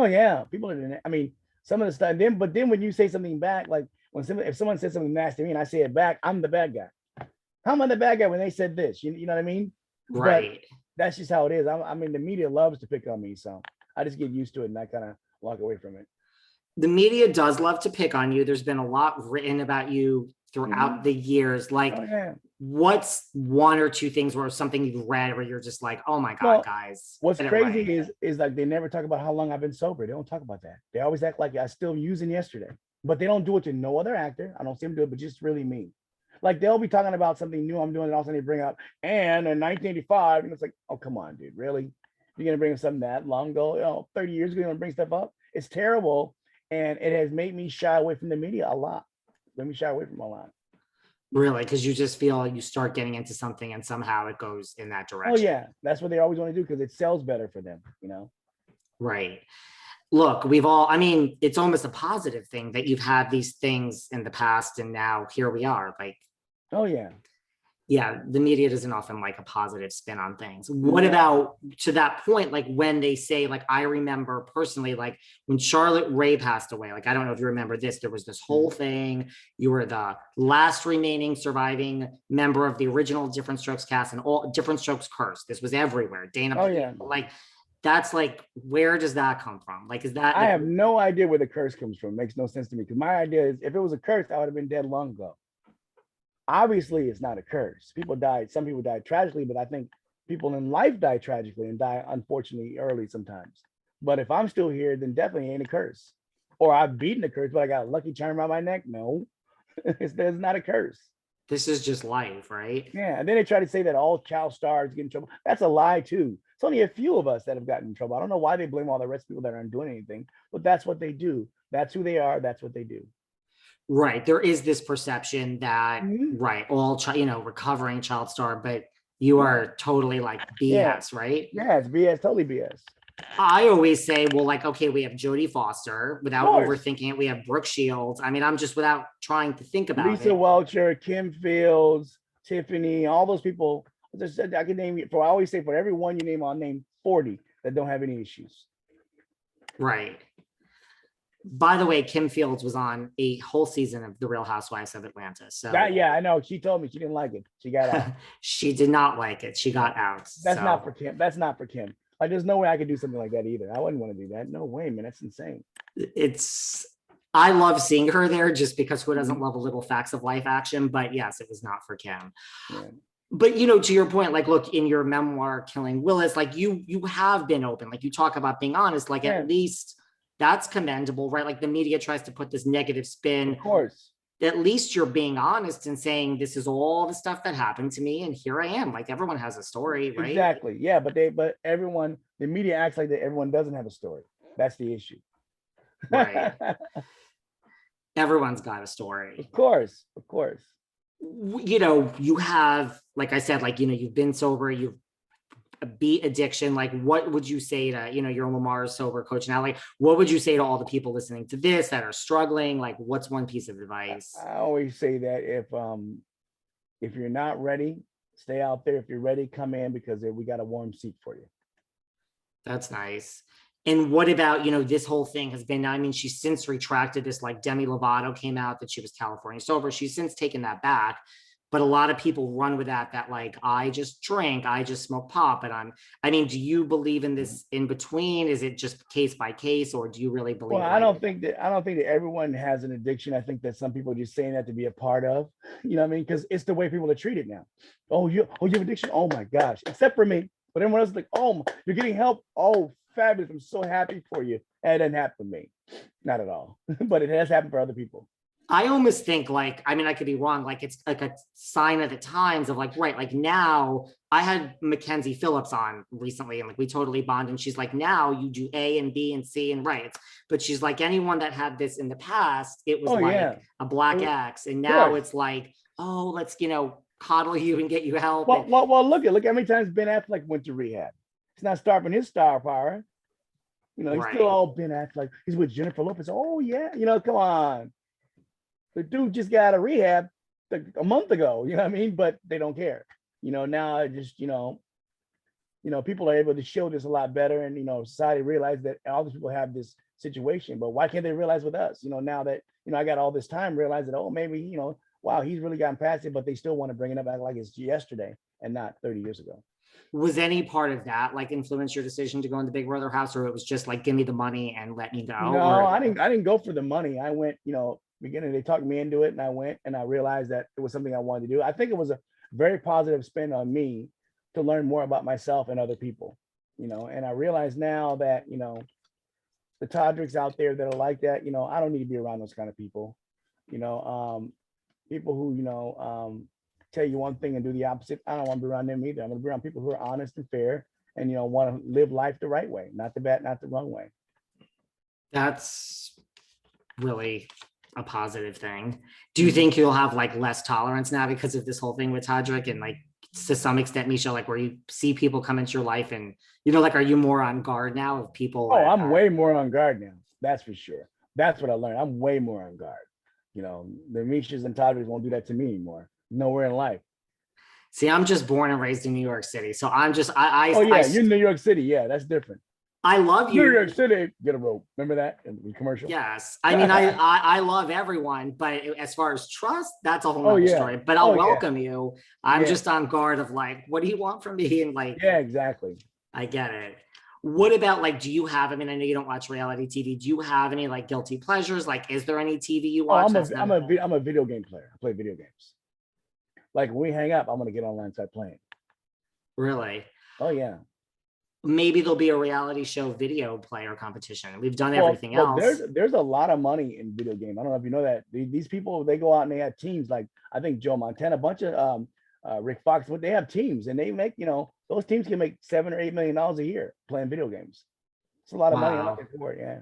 yeah, people are. I mean, some of the stuff. But then when you say something back, like if someone says something nasty to me and I say it back, I'm the bad guy. How am I the bad guy when they said this? You know what I mean? But Right. that's just how it is. I mean, the media loves to pick on me, so I just get used to it and I kind of walk away from it. The media does love to pick on you. There's been a lot written about you throughout the years. Like, Oh yeah. what's one or two things where something you've read where you're just like, oh my God, Well, guys, what's get it crazy right. is like they never talk about how long I've been sober. They don't talk about that. They always act like I still using yesterday, but they don't do it to no other actor. I don't see them do it, but just really me. Like they'll be talking about something new I'm doing, and all of a sudden they bring up and in 1985, and it's like, oh come on, dude, really? You're gonna bring up something that long ago, 30 years ago, you're gonna bring stuff up? It's terrible, and it has made me shy away from the media a lot. Made me shy away from a lot. Really, because you just feel you start getting into something and somehow it goes in that Oh direction. yeah, that's what they always want to do because it sells better for them, you know. Right. Look, I mean, it's almost a positive thing that you've had these things in the past and now here we are. Like, Oh yeah. yeah, the media doesn't often like a positive spin on things. What about to that point, like when they say, like, I remember personally, like when Charlotte Rae passed away, like, I don't know if you remember this, there was this whole thing. You were the last remaining surviving member of the original Diff'rent Strokes cast and all Diff'rent Strokes curse. This was everywhere. Dana, Oh yeah. like, that's like, where does that come from? Like, is that I like, have no idea where the curse comes from. It makes no sense to me because my idea is if it was a curse, I would have been dead long ago. Obviously, it's not a curse. People died. Some people died tragically, but I think people in life die tragically and die unfortunately early sometimes. But if I'm still here, then definitely ain't a curse. Or I've beaten a curse, but I got a lucky charm around my neck. No, it's not a curse. this is just life, right? Yeah, and then they try to say that all child stars get in trouble. That's a lie too. It's only a few of us that have gotten in trouble. I don't know why they blame all the rest of people that aren't doing anything, but that's what they do. That's who they are. That's what they do. Right. There is this perception that, Mhm. right, all, recovering child star, but you Yeah, are totally like yeah, BS, right? yeah. It's BS, totally BS. I always say, well, like, okay, we have Jodie Foster Of without course, overthinking it. We have Brooke Shields. I mean, I'm just without trying to think about Lisa it. Welcher, Kim Fields, Tiffany, all those people. I can name you for. I always say for every one you name, I'll name 40 that don't have any issues. Right. By the way, Kim Fields was on a whole season of The Real Housewives of Atlanta. So Yeah, I know. She told me she didn't like it. She got out. she did not like it. She Yeah, got out. that's not So for Kim. That's not for Kim. Like, there's no way I could do something like that either. I wouldn't want to do that. No way, man. That's insane. it's, I love seeing her there just because who doesn't Mhm. love a little facts of life action? But yes, it was not for Kim. Yeah. But to your point, like, look, in your memoir Killing Willis, like, you have been open, like, you talk about being honest, like, Yeah, at least that's commendable, right? Like, the media tries to put this negative spin. of course. At least you're being honest and saying this is all the stuff that happened to me and here I am. Like, everyone has a story, right? Exactly. Yeah, but everyone, the media acts like that everyone doesn't have a story. That's the issue. Right. Of Everyone's got a story. course, of course. You have, like I said, like, you've been sober, you've beat addiction. Like, what would you say to, your Lamar's sober coach now? Like, what would you say to all the people listening to this that are struggling? Like, what's one piece of advice? I always say that if you're not ready, stay out there. If you're ready, come in because we got a warm seat for you. That's nice. And what about, this whole thing has been, I mean, she's since retracted this, like Demi Lovato came out that she was California sober. She's since taken that back. But a lot of people run with that like, I just drink, I just smoke pot. But I mean, do you believe in this in between? Is it just case by case, or do you really believe? Well, I don't think that everyone has an addiction. I think that some people are just saying that to be a part of, you know what I mean? Because it's the way people are treated now. You have addiction? Oh my gosh. Except for me. But everyone else is like, oh, you're getting help. Oh, fabulous. I'm so happy for you. And it didn't happen to me. Not at all. But it has happened for other people. I almost think, like, I mean, I could be wrong. Like, it's like a sign of the times of, like, right, like, now I had Mackenzie Phillips on recently and, like, we totally bond. And she's like, now you do A and B and C and right. But she's like, anyone that had this in the past, it was like a black X. And now it's like, oh, let's, coddle you and get you help. Well, look how many times Ben Affleck went to rehab. He's not starving his star power. He's still all Ben Affleck. He's with Jennifer Lopez. Oh yeah, come on. The dude just got out of rehab a month ago, you know what I mean? But they don't care. Now just, people are able to show this a lot better, and society realize that all these people have this situation, but why can't they realize with us? Now that I got all this time, realize that, oh, maybe wow, he's really gotten past it, but they still want to bring it up, act like it's yesterday and not 30 years ago. Was any part of that like influence your decision to go in the Big Brother house, or it was just like, give me the money and let me go? No, or... I didn't go for the money. I went, beginning, they talked me into it, and I went, and I realized that it was something I wanted to do. I think it was a very positive spin on me to learn more about myself and other people, and I realize now that, the Todricks out there that are like that, I don't need to be around those kind of people, people who, tell you one thing and do the opposite. I don't want to be around them either. I'm going to be around people who are honest and fair and, want to live life the right way, not the wrong way. That's really a positive thing. Do you think you'll have like less tolerance now because of this whole thing with Todrick, and like to some extent, Misha, like where you see people come into your life and, like, are you more on guard now of people? Oh, I'm way more on guard now. That's for sure. That's what I learned. I'm way more on guard. The Mishas and Todricks won't do that to me anymore. Nowhere in life. See, I'm just born and raised in New York City. So I'm just, you're in New York City. Yeah, that's different. I love you. New York City, get a rope. Remember that in the commercial? Yes. I mean, I love everyone, but as far as trust, that's a whole nother story. But I'll welcome you. I'm just on guard of like, what do you want from me? And like, yeah, exactly. I get it. What about like, do you have, I mean, I know you don't watch reality TV. Do you have any like guilty pleasures? Like, is there any TV you watch? I'm a video game player. I play video games. Like when we hang up, I'm going to get online and start playing. Really? Oh, yeah. Maybe there'll be a reality show video player competition. We've done everything else. There's a lot of money in video game. I don't know if you know that. These people, they go out and they have teams. Like I think Joe Montana, a bunch of Rick Fox, they have teams, and they make, those teams can make $7 or $8 million a year playing video games. It's a lot of money. I'm looking for it. Yeah.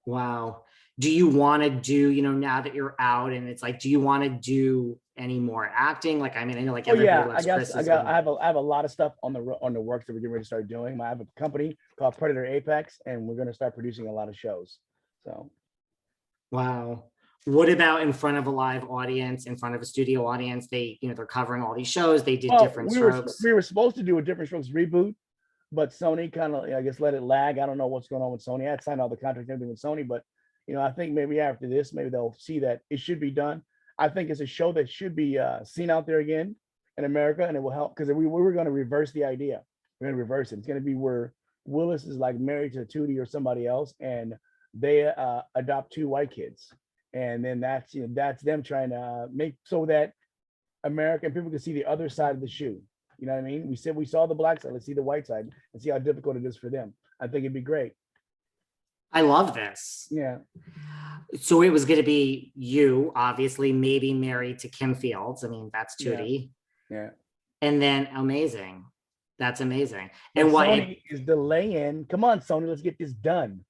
Wow. Do you want to do, now that you're out and it's like, do you want to do any more acting? Like, I mean, I know like everybody loves Chris. I have a lot of stuff on the works that we're getting ready to start doing. I have a company called Predator Apex, and we're going to start producing a lot of shows. So, wow. What about in front of a live audience, in front of a studio audience? They, they're covering all these shows. They did Diff'rent Strokes. We were supposed to do a Diff'rent Strokes reboot, but Sony kind of, I guess, let it lag. I don't know what's going on with Sony. I had signed all the contracts and everything with Sony, but I think maybe after this, maybe they'll see that it should be done. I think it's a show that should be seen out there again in America, and it will help because we were going to reverse the idea. We're going to reverse it. It's going to be where Willis is like married to Tootie or somebody else, and they adopt 2 white kids, and then that's them trying to make so that American people can see the other side of the shoe. You know what I mean? We said we saw the black side. Let's see the white side and see how difficult it is for them. I think it'd be great. I love this. Yeah. So it was going to be you, obviously, maybe married to Kim Fields. I mean, that's Tootie. Yeah. And then amazing. That's amazing. And what Sony is delaying? Come on, Sony, let's get this done.